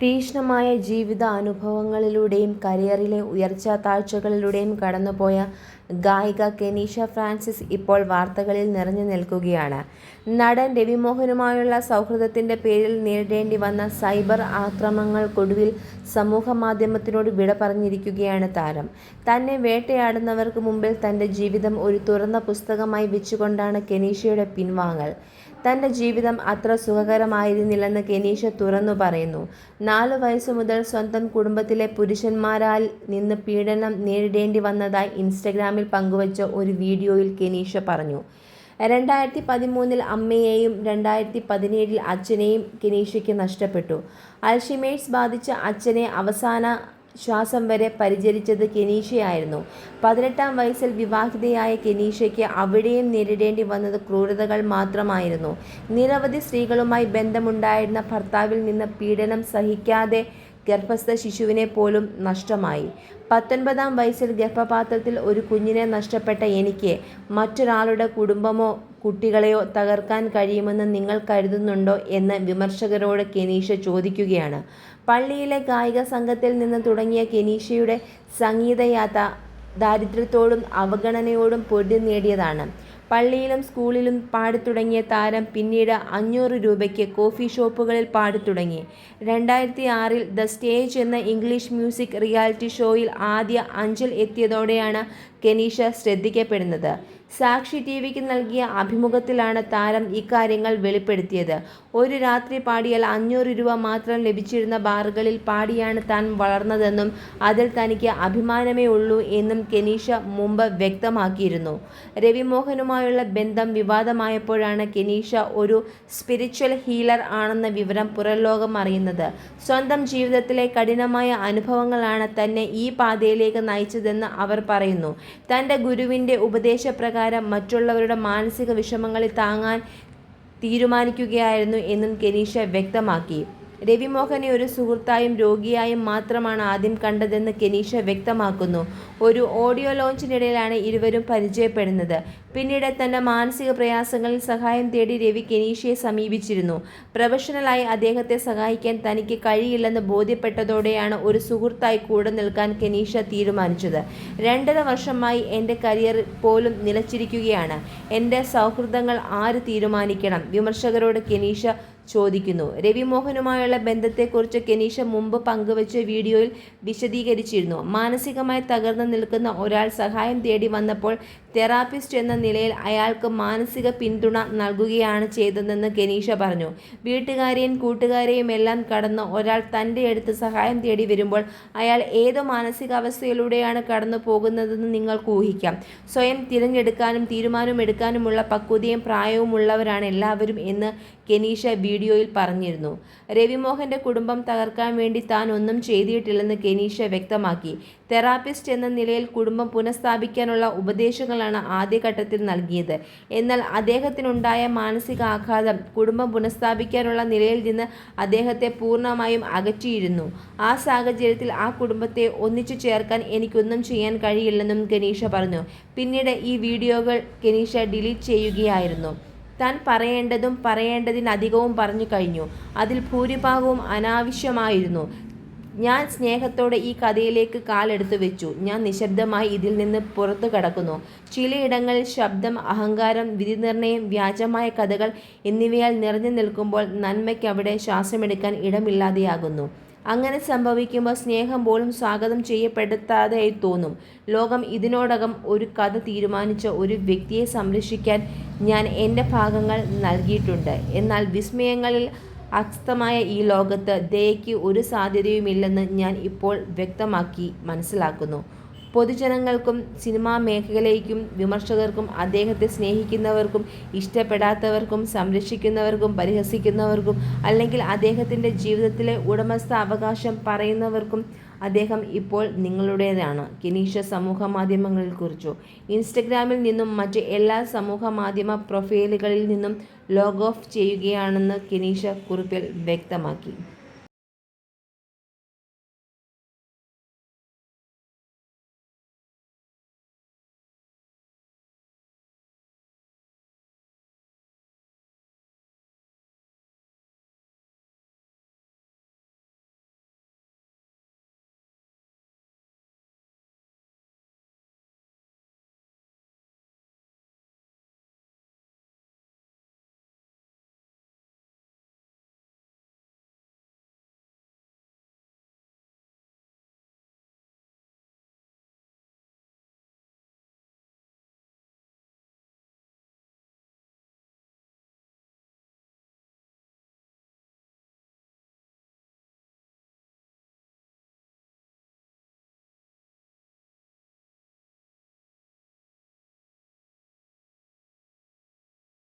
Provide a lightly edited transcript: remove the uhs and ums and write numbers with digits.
തീക്ഷ്ണമായ ജീവിതാനുഭവങ്ങളിലൂടെയും കരിയറിലെ ഉയർച്ചാതാഴ്ചകളിലൂടെയും കടന്നുപോയ ഗായിക കെനീഷ ഫ്രാൻസിസ് ഇപ്പോൾ വാർത്തകളിൽ നിറഞ്ഞു നിൽക്കുകയാണ്. നടൻ രവി മോഹനുമായുള്ള സൗഹൃദത്തിന്റെ പേരിൽ നേരിടേണ്ടി വന്ന സൈബർ ആക്രമണങ്ങൾക്കൊടുവിൽ സമൂഹമാധ്യമത്തിനോട് വിട പറഞ്ഞിരിക്കുകയാണ് താരം. തന്നെ വേട്ടയാടുന്നവർക്ക് മുമ്പിൽ തന്റെ ജീവിതം ഒരു തുറന്ന പുസ്തകമായി വെച്ചുകൊണ്ടാണ് കെനീഷയുടെ പിൻവാങ്ങൽ. തന്റെ ജീവിതം അത്ര സുഖകരമായിരുന്നില്ലെന്ന് കെനീഷ തുറന്നു പറയുന്നു. 4 വയസ്സു മുതൽ സ്വന്തം കുടുംബത്തിലെ പുരുഷന്മാരാൽ നിന്ന് പീഡനം നേരിടേണ്ടി വന്നതായി ഇൻസ്റ്റഗ്രാമിൽ പങ്കുവച്ച ഒരു വീഡിയോയിൽ കെനീഷ പറഞ്ഞു. 2013 അമ്മയെയും 2017 അച്ഛനെയും കെനീഷയ്ക്ക് നഷ്ടപ്പെട്ടു. അൽഷിമേഴ്സ് ബാധിച്ച അച്ഛനെ അവസാന ശ്വാസം വരെ പരിചരിച്ചത് കെനീഷയായിരുന്നു. 18-ാം വയസ്സിൽ വിവാഹിതയായ കെനീഷയ്ക്ക് അവിടെയും നേരിടേണ്ടി വന്നത് ക്രൂരതകൾ മാത്രമായിരുന്നു. നിരവധി സ്ത്രീകളുമായി ബന്ധമുണ്ടായിരുന്ന ഭർത്താവിൽ നിന്ന് പീഡനം സഹിക്കാതെ ഗർഭസ്ഥ ശിശുവിനെ പോലും നഷ്ടമായി. 19-ാം വയസ്സിൽ ഗർഭപാത്രത്തിൽ ഒരു കുഞ്ഞിനെ നഷ്ടപ്പെട്ട എനിക്ക് മറ്റൊരാളുടെ കുടുംബമോ കുട്ടികളെയോ തകർക്കാൻ കഴിയുമെന്ന് നിങ്ങൾ കരുതുന്നുണ്ടോ എന്ന് വിമർശകരോട് കെനീഷ ചോദിക്കുകയാണ്. പള്ളിയിലെ ഗായിക സംഘത്തിൽ നിന്ന് തുടങ്ങിയ കെനീഷയുടെ സംഗീതയാത്ര ദാരിദ്ര്യത്തോടും അവഗണനയോടും പൊരുതി നേടിയതാണ്. പള്ളിയിലും സ്കൂളിലും പാടിത്തുടങ്ങിയ താരം പിന്നീട് 500 രൂപയ്ക്ക് കോഫി ഷോപ്പുകളിൽ പാടിത്തുടങ്ങി. 2006-ൽ ദ സ്റ്റേജ് എന്ന ഇംഗ്ലീഷ് മ്യൂസിക് റിയാലിറ്റി ഷോയിൽ ആദ്യ 5-ൽ എത്തിയതോടെയാണ് കെനീഷ ശ്രദ്ധിക്കപ്പെടുന്നത്. സാക്ഷി ടിവിക്ക് നൽകിയ അഭിമുഖത്തിലാണ് താരം ഇക്കാര്യങ്ങൾ വെളിപ്പെടുത്തിയത്. ഒരു രാത്രി പാടിയാൽ 500 രൂപ മാത്രം ലഭിച്ചിരുന്ന ബാറുകളിൽ പാടിയാണ് താൻ വളർന്നതെന്നും അതിൽ തനിക്ക് അഭിമാനമേ ഉള്ളൂ എന്നും കെനീഷ മുമ്പ് വ്യക്തമാക്കിയിരുന്നു. രവി മോഹനുമായുള്ള ബന്ധം വിവാദമായപ്പോഴാണ് കെനീഷ ഒരു സ്പിരിച്വൽ ഹീലർ ആണെന്ന വിവരം പുറംലോകം അറിയുന്നത്. സ്വന്തം ജീവിതത്തിലെ കഠിനമായ അനുഭവങ്ങളാണ് തന്നെ ഈ പാതയിലേക്ക് നയിച്ചതെന്ന് അവർ പറയുന്നു. തൻ്റെ ഗുരുവിൻ്റെ ഉപദേശപ്രകാരം മറ്റുള്ളവരുടെ മാനസിക വിഷമങ്ങളിൽ താങ്ങാൻ തീരുമാനിക്കുകയായിരുന്നു എന്നും കെനീഷ വ്യക്തമാക്കി. രവി മോഹനെ ഒരു സുഹൃത്തായും രോഗിയായും മാത്രമാണ് ആദ്യം കണ്ടതെന്ന് കെനീഷ വ്യക്തമാക്കുന്നു. ഒരു ഓഡിയോ ലോഞ്ചിനിടയിലാണ് ഇരുവരും പരിചയപ്പെടുന്നത്. പിന്നീട് തൻ്റെ മാനസിക പ്രയാസങ്ങളിൽ സഹായം തേടി രവി കെനീഷയെ സമീപിച്ചിരുന്നു. പ്രൊഫഷണലായി അദ്ദേഹത്തെ സഹായിക്കാൻ തനിക്ക് കഴിയില്ലെന്ന് ബോധ്യപ്പെട്ടതോടെയാണ് ഒരു സുഹൃത്തായി കൂടെ നിൽക്കാൻ കെനീഷ തീരുമാനിച്ചത്. 2.5 വർഷമായി എൻ്റെ കരിയർ പോലും നിലച്ചിരിക്കുകയാണ്. എൻ്റെ സൗഹൃദങ്ങൾ ആര് തീരുമാനിക്കണം? വിമർശകരോട് കെനീഷ ചോദിക്കുന്നു. രവി മോഹനുമായുള്ള ബന്ധത്തെക്കുറിച്ച് കെനീഷ മുമ്പ് പങ്കുവച്ച വീഡിയോയിൽ വിശദീകരിച്ചിരുന്നു. മാനസികമായി തകർന്നു നിൽക്കുന്ന ഒരാൾ സഹായം തേടി വന്നപ്പോൾ തെറാപ്പിസ്റ്റ് എന്ന നിലയിൽ അയാൾക്ക് മാനസിക പിന്തുണ നൽകുകയാണ് ചെയ്തതെന്ന് കെനീഷ പറഞ്ഞു. വീട്ടുകാരെയും കൂട്ടുകാരെയും എല്ലാം കടന്ന് ഒരാൾ തൻ്റെ അടുത്ത് സഹായം തേടി വരുമ്പോൾ അയാൾ ഏത് മാനസികാവസ്ഥയിലൂടെയാണ് കടന്നു പോകുന്നതെന്ന് നിങ്ങൾക്ക് ഊഹിക്കാം. സ്വയം തിരഞ്ഞെടുക്കാനും തീരുമാനമെടുക്കാനുമുള്ള പക്വതയും പ്രായവും ഉള്ളവരാണ് എല്ലാവരും എന്ന് കെനീഷ വീഡിയോയിൽ പറഞ്ഞിരുന്നു. രവി മോഹൻ്റെ കുടുംബം തകർക്കാൻ വേണ്ടി താൻ ഒന്നും ചെയ്തിട്ടില്ലെന്ന് കെനീഷ വ്യക്തമാക്കി. തെറാപ്പിസ്റ്റ് എന്ന നിലയിൽ കുടുംബം പുനഃസ്ഥാപിക്കാനുള്ള ഉപദേശങ്ങളാണ് ആദ്യഘട്ടത്തിൽ നൽകിയത്. എന്നാൽ അദ്ദേഹത്തിനുണ്ടായ മാനസികാഘാതം കുടുംബം പുനഃസ്ഥാപിക്കാനുള്ള നിലയിൽ നിന്ന് അദ്ദേഹത്തെ പൂർണ്ണമായും അകറ്റിയിരുന്നു. ആ സാഹചര്യത്തിൽ ആ കുടുംബത്തെ ഒന്നിച്ചു ചേർക്കാൻ എനിക്കൊന്നും ചെയ്യാൻ കഴിയില്ലെന്നും കെനീഷ പറഞ്ഞു. പിന്നീട് ഈ വീഡിയോകൾ കെനീഷ ഡിലീറ്റ് ചെയ്യുകയായിരുന്നു. താൻ പറയേണ്ടതും പറയേണ്ടതിനധികവും പറഞ്ഞു കഴിഞ്ഞു. അതിൽ ഭൂരിഭാഗവും അനാവശ്യമായിരുന്നു. ഞാൻ സ്നേഹത്തോടെ ഈ കഥയിലേക്ക് കാലെടുത്തു വെച്ചു. ഞാൻ നിശബ്ദമായി ഇതിൽ നിന്ന് പുറത്തു കടക്കുന്നു. ചിലയിടങ്ങളിൽ ശബ്ദം, അഹങ്കാരം, വിധിനിർണയം, വ്യാജമായ കഥകൾ എന്നിവയാൽ നിറഞ്ഞു നിൽക്കുമ്പോൾ നന്മയ്ക്ക് അവിടെ ശ്വാസമെടുക്കാൻ ഇടമില്ലാതെയാകുന്നു. അങ്ങനെ സംഭവിക്കുമ്പോൾ സ്നേഹം പോലും സ്വാഗതം ചെയ്യപ്പെടുത്താതെയായി തോന്നും. ലോകം ഇതിനോടകം ഒരു കഥ തീരുമാനിച്ച ഒരു വ്യക്തിയെ സംരക്ഷിക്കാൻ ഞാൻ എൻ്റെ ഭാഗങ്ങൾ നൽകിയിട്ടുണ്ട്. എന്നാൽ വിസ്മയങ്ങളിൽ അസ്തമായ ഈ ലോകത്ത് ദയയ്ക്ക് ഒരു സാധ്യതയുമില്ലെന്ന് ഞാൻ ഇപ്പോൾ വ്യക്തമാക്കി മനസ്സിലാക്കുന്നു. പൊതുജനങ്ങൾക്കും സിനിമാ മേഖലയ്ക്കും വിമർശകർക്കും അദ്ദേഹത്തെ സ്നേഹിക്കുന്നവർക്കും ഇഷ്ടപ്പെടാത്തവർക്കും സംരക്ഷിക്കുന്നവർക്കും പരിഹസിക്കുന്നവർക്കും അല്ലെങ്കിൽ അദ്ദേഹത്തിൻ്റെ ജീവിതത്തിലെ ഉടമസ്ഥ അവകാശം പറയുന്നവർക്കും അദ്ദേഹം ഇപ്പോൾ നിങ്ങളുടേതാണ്. കെനീഷ സമൂഹ മാധ്യമങ്ങളിൽ കുറിച്ചു. ഇൻസ്റ്റഗ്രാമിൽ നിന്നും മറ്റ് എല്ലാ സമൂഹ മാധ്യമ പ്രൊഫൈലുകളിൽ നിന്നും ലോഗ് ഓഫ് ചെയ്യുകയാണെന്ന് കെനീഷ കുറിപ്പിൽ വ്യക്തമാക്കി.